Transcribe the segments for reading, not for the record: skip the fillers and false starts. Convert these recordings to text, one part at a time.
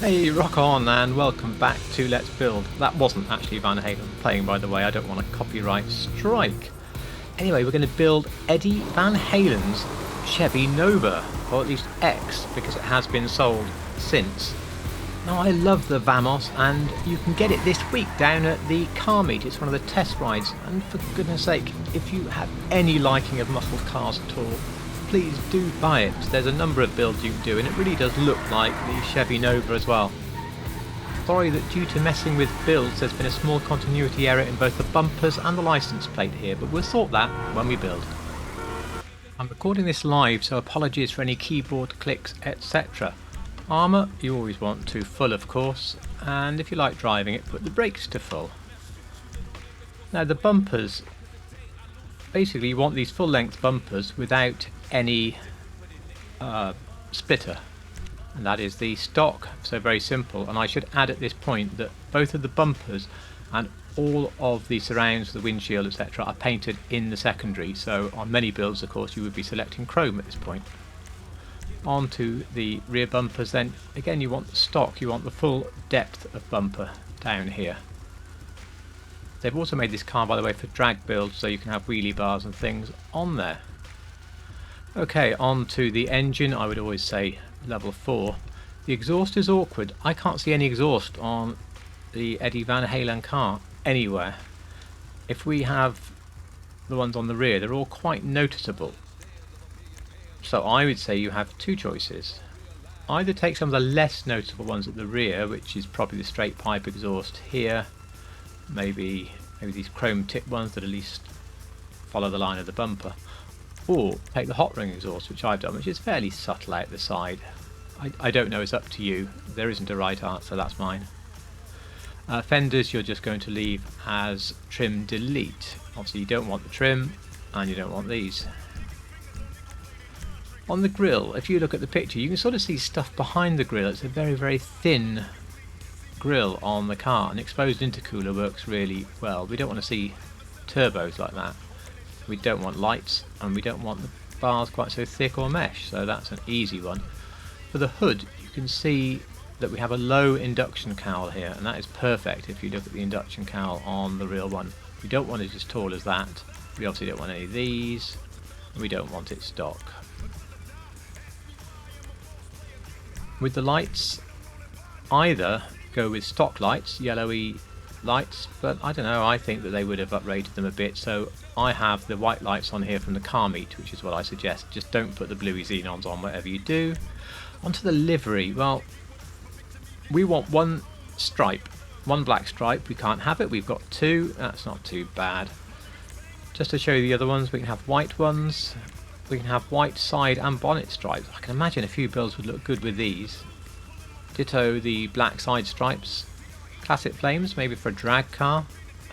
Hey, rock on and welcome back to Let's Build. That wasn't actually Van Halen playing, by the way. I don't want a copyright strike. Anyway, we're going to build Eddie Van Halen's Chevy Nova, or at least X, because it has been sold since. Now, I love the Vamos, and you can get it this week down at the car meet. It's one of the test rides, and for goodness sake, if you have any liking of muscle cars at all, please do buy it. There's a number of builds you can do, and it really does look like the Chevy Nova as well. Sorry that due to messing with builds there's been a small continuity error in both the bumpers and the license plate here, but we'll sort that when we build. I'm recording this live, so apologies for any keyboard clicks, etc. Armour you always want to full, of course, and if you like driving it, put the brakes to full. Now the bumpers, basically you want these full length bumpers without any splitter, and that is the stock, so very simple. And I should add at this point that both of the bumpers and all of the surrounds, the windshield, etc. are painted in the secondary, so on many builds of course you would be selecting chrome at this point. On to the rear bumpers then. Again, you want the stock, you want the full depth of bumper down here. They've also made this car, by the way, for drag builds, so you can have wheelie bars and things on there. Okay, on to the engine. I would always say level 4. The exhaust is awkward. I can't see any exhaust on the Eddie Van Halen car anywhere. If we have the ones on the rear, they're all quite noticeable. So I would say you have two choices. Either take some of the less noticeable ones at the rear, which is probably the straight pipe exhaust here, maybe these chrome tip ones that at least follow the line of the bumper, or take the hot ring exhaust, which I've done, which is fairly subtle out the side. I don't know, it's up to you. There isn't a right answer, that's mine. Fenders you're just going to leave as trim delete. Obviously you don't want the trim and you don't want these. On the grille, if you look at the picture, you can sort of see stuff behind the grille. It's a very, very thin grille on the car. An exposed intercooler works really well. We don't want to see turbos like that. We don't want lights, and we don't want the bars quite so thick or mesh, so that's an easy one. For the hood, you can see that we have a low induction cowl here, and that is perfect if you look at the induction cowl on the real one. We don't want it as tall as that. We obviously don't want any of these, and we don't want it stock. With the lights, either go with stock lights, yellowy lights, but I don't know, I think that they would have uprated them a bit, so I have the white lights on here from the car meet, which is what I suggest. Just don't put the bluey xenons on whatever you do. Onto the livery. Well, we want one stripe, one black stripe. We can't have it, we've got two. That's not too bad. Just to show you the other ones, we can have white ones. We can have white side and bonnet stripes. I can imagine a few builds would look good with these. Ditto the black side stripes. Classic flames, maybe for a drag car.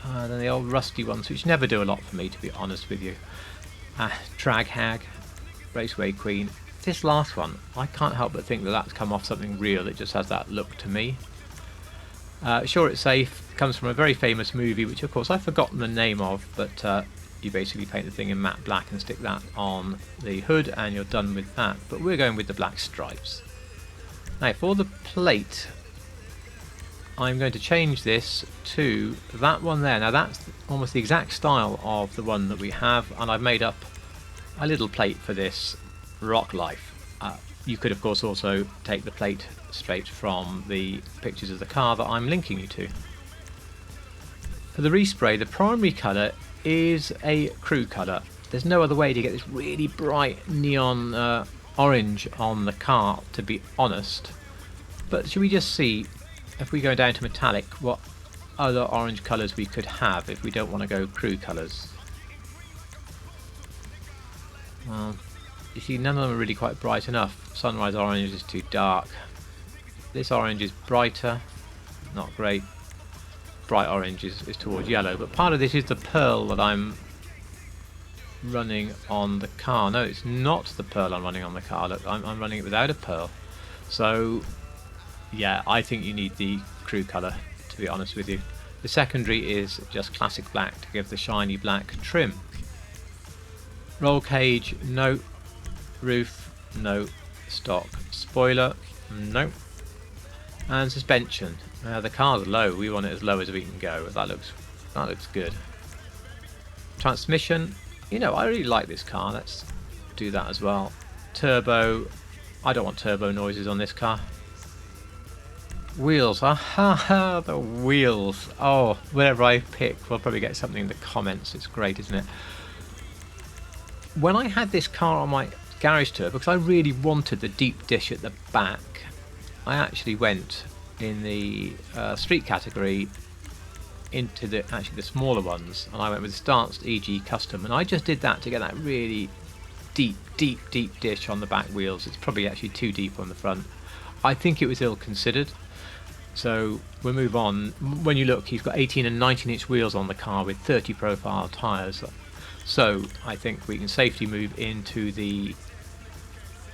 Then the old rusty ones, which never do a lot for me, to be honest with you. Drag hag, raceway queen. This last one, I can't help but think that that's come off something real. It just has that look to me. Sure It's Safe comes from a very famous movie, which of course I've forgotten the name of, but you basically paint the thing in matte black and stick that on the hood and you're done with that. But we're going with the black stripes. Now for the plate, I'm going to change this to that one there. Now that's almost the exact style of the one that we have, and I've made up a little plate for this, Rock Life. You could of course also take the plate straight from the pictures of the car that I'm linking you to. For the respray, the primary colour is a crew colour. There's no other way to get this really bright neon orange on the car, to be honest. But should we just see, if we go down to metallic, what other orange colours we could have if we don't want to go crew colours? Well, you see, none of them are really quite bright enough. Sunrise orange is too dark. This orange is brighter, not great. Bright orange is towards yellow, but part of this is the pearl that I'm running on the car. No, it's not the pearl I'm running on the car. Look, I'm running it without a pearl. So yeah, I think you need the crew colour, to be honest with you. The secondary is just classic black to give the shiny black trim. Roll cage, no. Roof, no. Stock. Spoiler, no. And suspension. The car's low. We want it as low as we can go. That looks good. Transmission. You know, I really like this car. Let's do that as well. Turbo. I don't want turbo noises on this car. Wheels. Ah, the wheels. Oh, whatever I pick, we'll probably get something in the comments. It's great, isn't it? When I had this car on my garage tour, because I really wanted the deep dish at the back, I actually went in the street category into the smaller ones, and I went with the Stanced EG Custom, and I just did that to get that really deep dish on the back wheels. It's probably actually too deep on the front. I think it was ill considered. So we'll move on. When you look, he's got 18 and 19-inch wheels on the car with 30 profile tyres. So I think we can safely move into the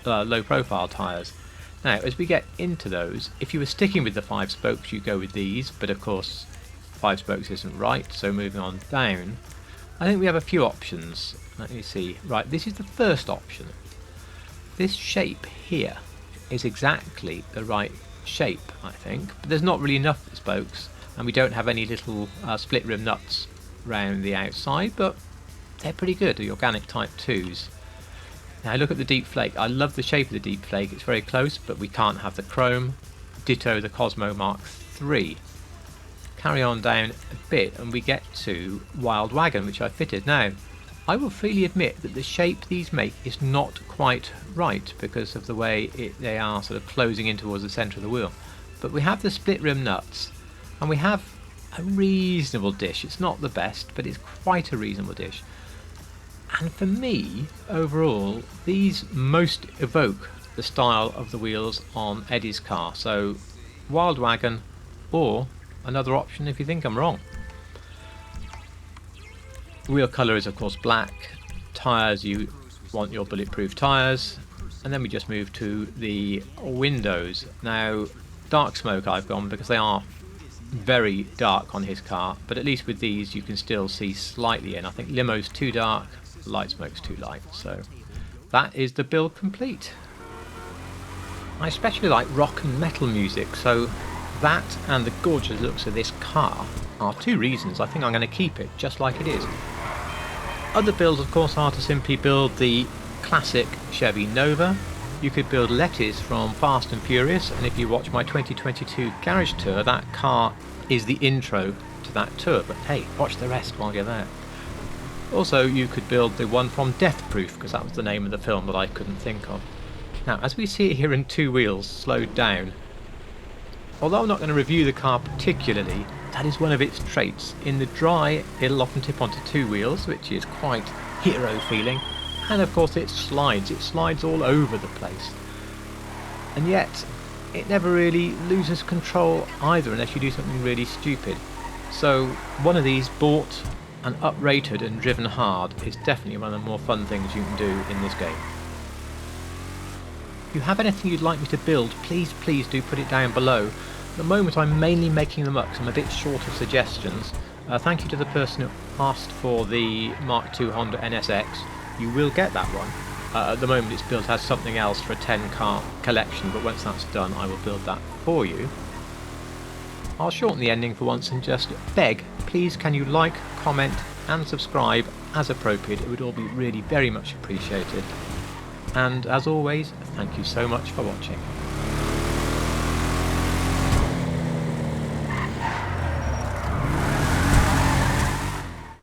low profile tyres. Now, as we get into those, if you were sticking with the 5 spokes, you go with these, but of course 5 spokes isn't right, so moving on down, I think we have a few options. Let me see. Right, this is the first option. This shape here is exactly the right shape, I think, but there's not really enough spokes, and we don't have any little split rim nuts round the outside, but they're pretty good, the organic type 2s. Now look at the deep flake. I love the shape of the deep flake. It's very close, but we can't have the chrome. Ditto the Cosmo Mark III. Carry on down a bit and we get to Wild Wagon, which I fitted. Now, I will freely admit that the shape these make is not quite right because of the way they are sort of closing in towards the centre of the wheel. But we have the split rim nuts and we have a reasonable dish. It's not the best, but it's quite a reasonable dish. And for me, overall, these most evoke the style of the wheels on Eddie's car. So, Wild Wagon, or another option if you think I'm wrong. Wheel colour is of course black. Tyres, you want your bulletproof tyres. And then we just move to the windows. Now, dark smoke I've gone because they are very dark on his car, but at least with these you can still see slightly in. I think limo's too dark, light smoke's too light, so that is the build complete. I especially like rock and metal music, so that and the gorgeous looks of this car are 2 reasons I think I'm going to keep it just like it is. Other builds of course are to simply build the classic Chevy Nova. You could build Letty's from Fast and Furious, and if you watch my 2022 garage tour, that car is the intro to that tour, but hey, watch the rest while you're there. Also, you could build the one from Death Proof, because that was the name of the film that I couldn't think of. Now, as we see it here in 2 wheels, slowed down, although I'm not going to review the car particularly, that is one of its traits. In the dry, it'll often tip onto 2 wheels, which is quite hero feeling, and of course it slides all over the place. And yet, it never really loses control either, unless you do something really stupid. So, one of these bought and uprated and driven hard is definitely one of the more fun things you can do in this game. If you have anything you'd like me to build, please do put it down below. At the moment I'm mainly making them up because I'm a bit short of suggestions. Thank you to the person who asked for the Mark II Honda NSX. You will get that one. At the moment it's built as something else for a 10 car collection, but once that's done I will build that for you. I'll shorten the ending for once and just beg, please can you like, comment and subscribe as appropriate. It would all be really very much appreciated. And as always, thank you so much for watching.